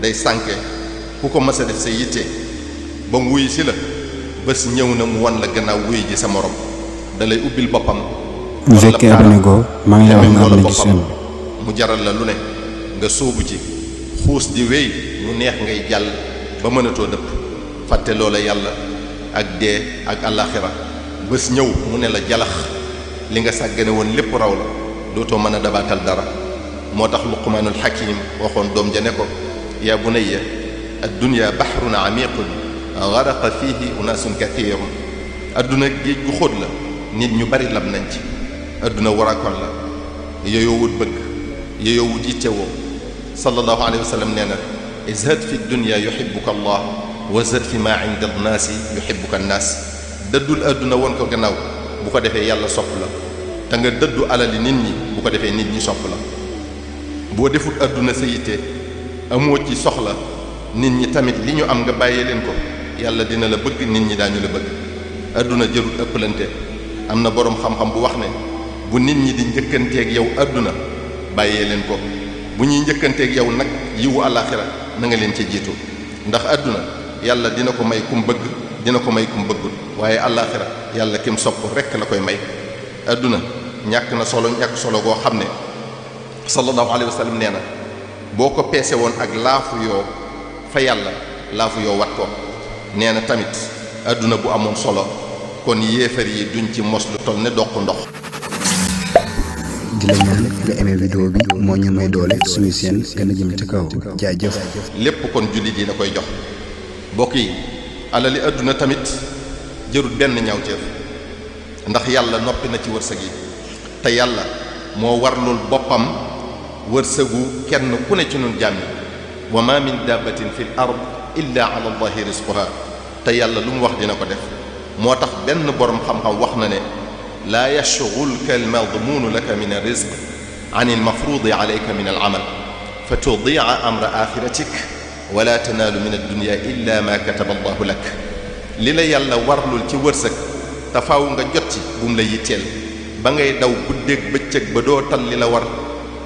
day sànke ku ko mës a def sa yitte ba mu wuy si la bés ñëw na mu wan la gannaaw wuy ji sa morom da lay ubbil boppam. bu fekkee abonné go maa ngi lay wax nga abonné ci chaîne mu jaral la lu ne nga sóobu ci xuus di wéy mu neex ngay jàll ba mënatoo dëpp fàtte loola yàlla ak dee ak àllaaxira bés ñëw mu ne la jalax li nga sàggane woon lépp raw la dootoo mën a dabaatal dara moo tax luqmaanul hakim waxoon doom ja ne ko yaa bunayya ad-dunya bahrun amiqun garaqa fihi unaasun kathirun adduna géej gu xóot la nit ñu bari lab nañ ci adduna warakon la yooyoo wut bëgg yooyoo wut yittewoo sallallahu alayhi wa sallam nee na izhad fi dunya yuhibbuka allah wa zad fi ma inda annaasi yuhibbuka annaas dëddul adduna woon ko gannaaw bu ko defee yàlla sopp la te nga dëddu alali nit ñi bu ko defee nit ñi sopp la boo defut adduna sa yitte amoo ci soxla nit ñi tamit li ñu am nga bàyyee leen ko yàlla dina la bëgg nit ñi daañu la bëgg adduna jërul ëppalante am na boroom xam-xam bu wax ne bu nit ñi di njëkkanteeg yow adduna bàyyee leen ko bu ñuy njëkkanteeg yow nag yiwu àllaaxira na nga leen ci jiitu ndax adduna yàlla dina ko may kum bëgg dina ko may kum bëggul waaye àllaaxira yàlla kim sopp rekk la koy may adduna ñàkk na solo ñàkk solo goo xam ne sallallahu alayhi wa sallam nee na boo ko peese woon ak laafu yoo fa yàlla laafu yoo wat ko nee na tamit adduna bu amoon solo kon yéefar yi duñ ci mos lu toll ne doq ndox. di la ñaan nga aimé vidéo bi moo ñu may doole suñu seen gën a jëm ci kaw jaajëf. lépp kon jullit yi na koy jox mbokk yi alali adduna tamit jërul benn ñaawteef ndax yàlla noppi na ci wërsëg yi te yàlla moo warlul boppam wërsëgu kenn ku ne ci nun jàmmi wa ma min dabbatin fil ard illa ala allahi rizquha te yàlla lu mu wax dina ko def moo tax benn boroom xam-xam wax na ne laa yashghulka almadmuunu laka min arrizq an almafruudi alayka min alamal fa tudia amra axiratik wala tanaalu min addunya illa ma kataba allahu lak li la yàlla warlul ci wërsëg te faaw nga jot ci bu mu la yitteel ba ngay daw guddeeg bëccëg ba doo tal li la war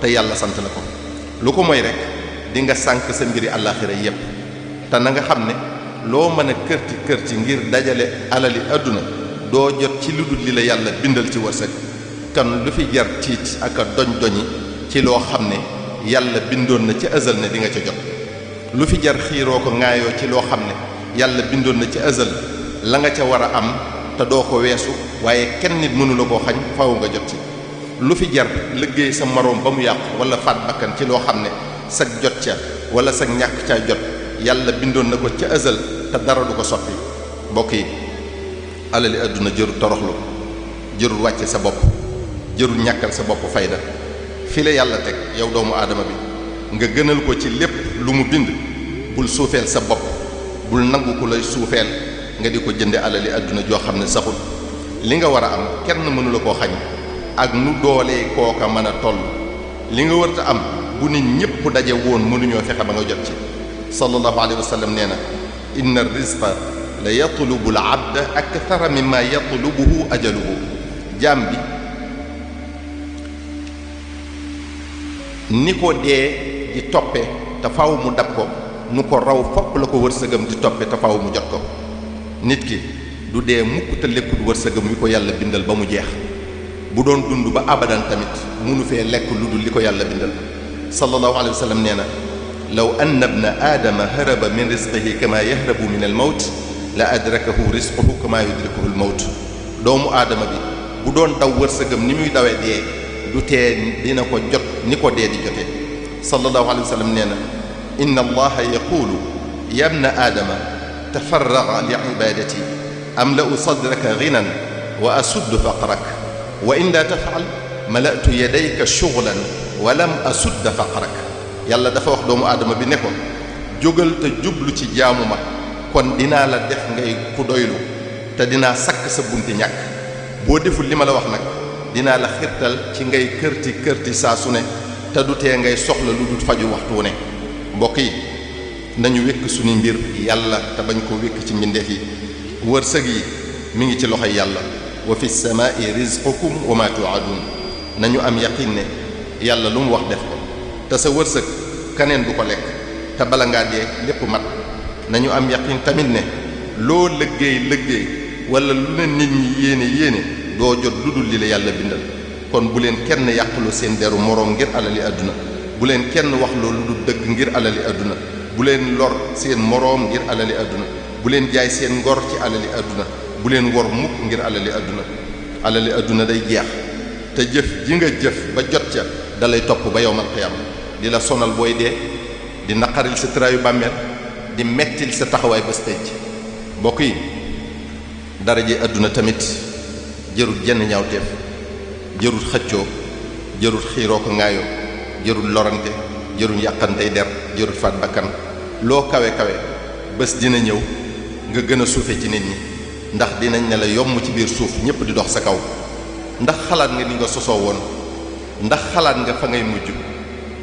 te yàlla sant la ko lu ko mooy rek di nga sànk sa mbiri àllaaxira yépp te na nga xam ne loo mën a kërti ngir dajale alali àdduna doo jot ci lu dul li la yàlla bindal ci wërsëg kan lu fi jar tiit ak a doñ-doñi ci loo xam ne yàlla bindoon na ci azal ne di nga ca jot lu fi jar xiiroo ko ŋaayoo ci loo xam ne yàlla bindoon na ci azal la nga ca war a am te doo ko weesu waaye kenn nit mënu la koo xañ faaw nga jot ci lu fi jar liggéey sa moroom ba mu yàqu wala faat bakkan ci loo xam ne sag jot ca wala sag ñàkk caa jot yàlla bindoon na ko ca azal te dara du ko soppi mbokk yi alali àdduna jërul toroxlu jërul wàcce sa bopp jërul ñàkkal sa bopp fayda fi la yàlla teg yow doomu aadama bi nga gënal ko ci lépp lu mu bind bul suufeel sa bopp bul nangu ku lay suufeel nga di ko jënde alali àdduna joo xam ne saxul li nga war a am kenn mënu la koo xañ ak nu doolee kooka mën a toll li nga warta am bu nit ñépp daje woon mënuñoo fexe ba nga jot ci sallallahu alayhi wa sallam nee na inna rizqa la yatlubu al abda akthara mimma yatlubuhu ajaluhu jaam bi ni ko dee di toppe te faaw mu dab ko nu ko raw fopp la ko wërsëgam di toppe te faaw mu jot ko nit ki du dee mukk te lekkut wërsëgam wi ko yàlla bindal ba mu jeex bu doon dund ba abadan tamit munu fee lekk lu dul li ko yàlla bindal sallallahu alayhi wa sallam nee na law anna ibna aadama haraba min rizqihi kama yahrabu min al mawt la adrakahu rizquhu kama yudrikuhu al mawt doomu aadama bi bu doon daw wërsëgam ni muy dawee dee du tee dina ko jot ni ko dee di jotee sallallahu alayhi wa sallam nee na inna allaha yaqulu ya ibna aadama tafarraga li ibadati amla'u sadraka ghinan wa asuddu faqrak wa in la taf'al mala'tu yadayka shughlan wa lam asudda faqrak yàlla dafa wax doomu aadama bi ne ko jógal te jublu ci jaamu ma kon dinaa la def ngay ku doylu te dinaa sakk sa bunti ñàkk boo deful li ma la wax nag dinaa la xirtal ci ngay kërti saa su ne te du tee ngay soxla lu dul faju waxtu wu ne mbokk yi nañu wékk suñu mbir yàlla te bañ ko wékk ci mbindeef yi wërsëg yi mi ngi ci loxoy yàlla wa fi samaa'i rizqukum wa ma tu'adun nañu am yaqin ne yàlla lu mu wax def ko te sa wërsëg kaneen du ko lekk te bala ngaa dee lépp mat. nañu am yaqin tamit ne loo liggéey wala lu ne nit ñi yéene doo jot lu dul li la yàlla bindal. kon bu leen kenn yàqlu seen deru moroom ngir alali àdduna, bu leen kenn wax loolu du dëgg ngir alali àdduna, bu leen lor seen moroom ngir alali àdduna, bu leen jaay seen ngor ci alali àdduna, bu leen wor mukk ngir alali àdduna. alali àdduna day jeex te jëf ji nga jëf ba jot ca dalay topp ba yowmal qiyaam, di la sonal booy dee, di naqaril sa tëraayu bàmmeel, di mettil sa taxawaay bés tey ci. mbokk yi daraje àdduna tamit jërul jenn ñaawteef, jërul xëccoo, jërul xiiroo ko ŋaayoo, jërul lorante, jërul yàqantey der, jërul faat bakkan. loo kawe bés dina ñëw nga gën a suufe ci nit ñi, ndax dinañ ne la yomb ci biir suuf ñépp di dox sa kaw. ndax xalaat nga ni nga sosoo woon, ndax xalaat nga fa ngay mujj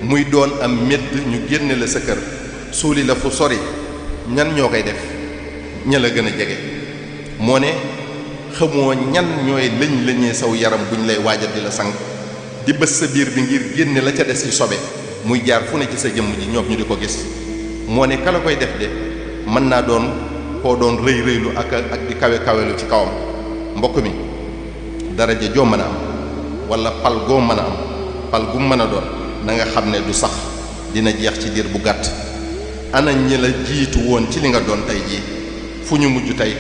muy doon am medd ñu génne la sa kër suuli la fu sori. ñan ñoo koy def? ña la gën a jege. moo ne xamoo ñan ñooy lañee saw yaram buñ lay waajal di la sang, di bës sa biir bi ngir génne la ca des ci sobe muy jaar fu ne ci sa jëmm ji ñoom ñu di ko gis. moo ne ka la koy def de mën naa doon koo doon rëylu ak di kawelu ci kawam. mbokk mi daraja joo mën a am wala pal goo mën a am, pal gu mën a doon, na nga xam ne du sax, dina jeex ci diir bu gàtt. ana ñi la jiitu woon ci li nga doon tey jii fu ñu mujj tey?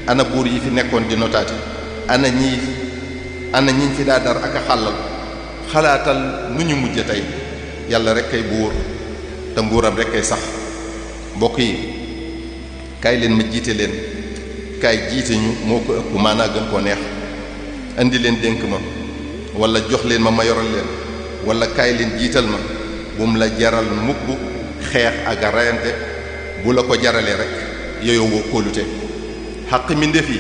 ana buur yi fi nekkoon di notaati? ana ñiñ fi daa dar ak a xàllal? xalaatal nu ñu mujj tey. yàlla rek kay buur te nguuram rek kay sax. mbokk yi kaay leen ma jiite leen, kaay jiite ñu moo ko ëpp maanaa gën koo neex. indi leen dénk ma wala jox leen ma yoral leen, wala kaay leen jiital ma, bum la jaral mukk xeex ak rayante. bu la ko jaralee rek yooyu woo kóolute. xaq mbindéef yi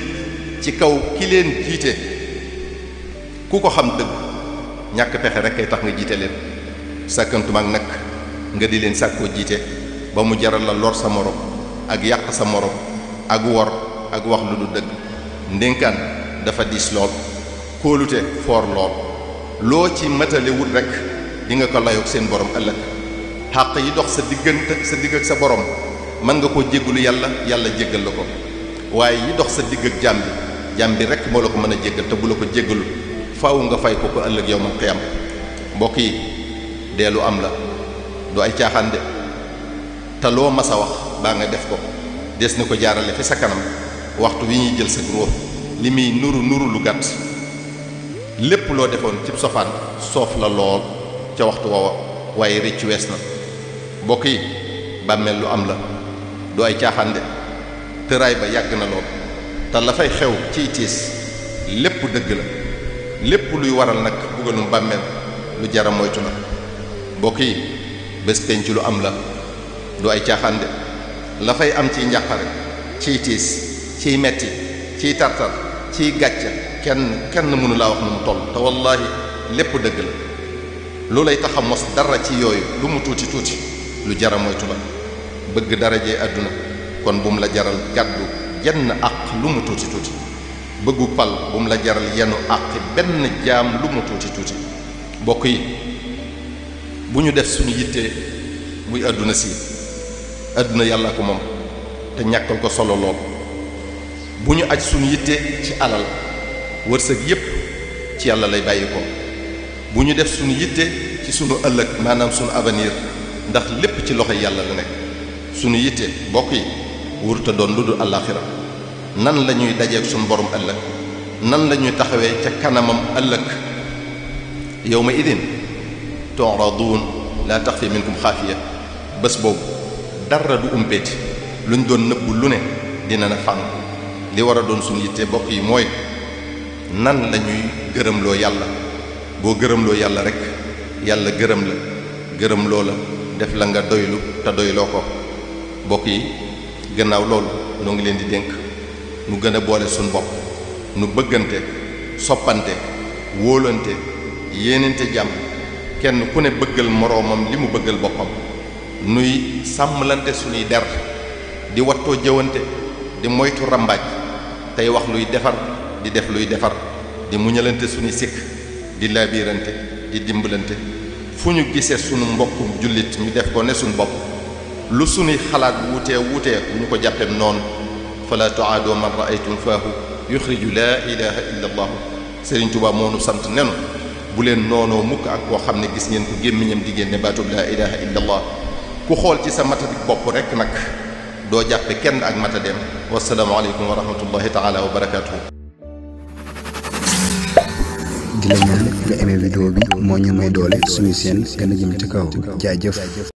ci kaw ki leen jiite ku ko xam dëgg ñàkk pexe rek kay tax nga jiite leen. sàkkantumaak nag nga di leen sàkkoo jiite ba mu jaral la lor sa morom ak yàq sa morom ak wor ak wax lu du dëgg. ndénkaan dafa diis lool, kóolute foor lool. loo ci matale wut rek di nga ko layoog seen borom ëllëg. xàq yi dox sa digg ak sa borom mën nga koo jéggalu yàlla jéggal la ko, waaye yi dox sa digg ak jaam bi rek moo la ko mën a jéggal, te bu la ko jéggalu faaw nga fay ko ëllëg yawmal qiyaam. mbokk yi dee lu am la, du ay caaxaan de, te loo mas a wax baa nga def ko des na ko jaarale fi sa kanam. waxtu wi ñuy jël sa ruux li muy nuru lu gàtt, lépp loo defoon cib sofaan soof la lool ca waxtu woowa, waaye rëcc wees na. mbokk yi bàmmeel lu am la, du ay caaxaan de, tëraay ba yàgg na lool, te la fay xew ciy tiis lépp dëgg la. lépp luy waral nag bugalum bàmmeel lu jara moytu la. mbokk yi bés penc lu am la, du ay caaxaan de. la fay am ciy njàqare, ciy tiis, ciy metti, ciy tartar, ciy gàcce, kenn mënu laa wax nu mu toll, te wallaahi lépp dëgg la. lu lay tax a mos dara ci yooyu lu mu tuuti lu jara moytu la. bëgg darajee àdduna kon bu mu la jaral gàddu jenn àq lu mu tuuti bëggu pal bu mu la jaral yenu àq benn jaam lu mu tuuti. mbokk yi bu ñu def suñu yittee muy àdduna si, àdduna yàlla ko moom te ñàkkal ko solo lool. bu ñu aj suñu yitte ci alal, wërsëg yépp ci yàlla lay bàyyi ko. bu ñu def suñu yitte ci suñu ëllëg, maanaam suñu avenir, ndax lépp ci loxo yàlla la nekk. suñu yitte mbokk yi wurta doon lu dul àllaaxira. nan la ñuy dajeek suñu borom ëllëg, nan la ñuy taxawee ca kanamam ëllëg. yawma idin tu'raduun laa taxfi minkum xaafiya. bés boobu dara du umpeeti, luñ doon nëbbu lu ne dina na fànn. li war a doon suñu yitte mbokk yi mooy nan la ñuy gërëmloo yàlla. boo gërëmloo yàlla rek yàlla gërëm la, gërëm loo la, def la nga doylu te doyloo ko. mbokk yi gannaaw loolu noo ngi leen di dénk nu gën a boole suñu bopp, nu bëggante, soppante, wóolante, yéenante jàmm, kenn ku ne bëggal moroomam li mu bëggal boppam. nuy sàmmlante suñuy der, di wattoo jëwante, di moytu rambaaj, tey wax luy defar, di def luy defar, di muñalante suñuy sikk, di laabiirante, di dimbalante. fu ñu gisee sunu mbokkum jullit ñu def ko ne suñu bopp, lu sunuy xalaat wuutee bu ñu ko jàppeem noonu fala tuaadoo man raaytum faahu yuxriju laa ilaha illa allahu Sëriñ Tuubaa moo nu sant nenu bu leen noonoo mukk ak koo xam ne gis ngeen ko gémmiñam di génne baatub laa ilaha illa allah ku xool ci sa matadik bopp rek nag doo jàppe kenn ak matadeem. wassalaamu aleykum wa rahmatullahi taala wa barakaatuhu. di la ñaan nga aimé vidéo bi moo ñu may doole suñu seen gën a jëm ci kaw jaajëf.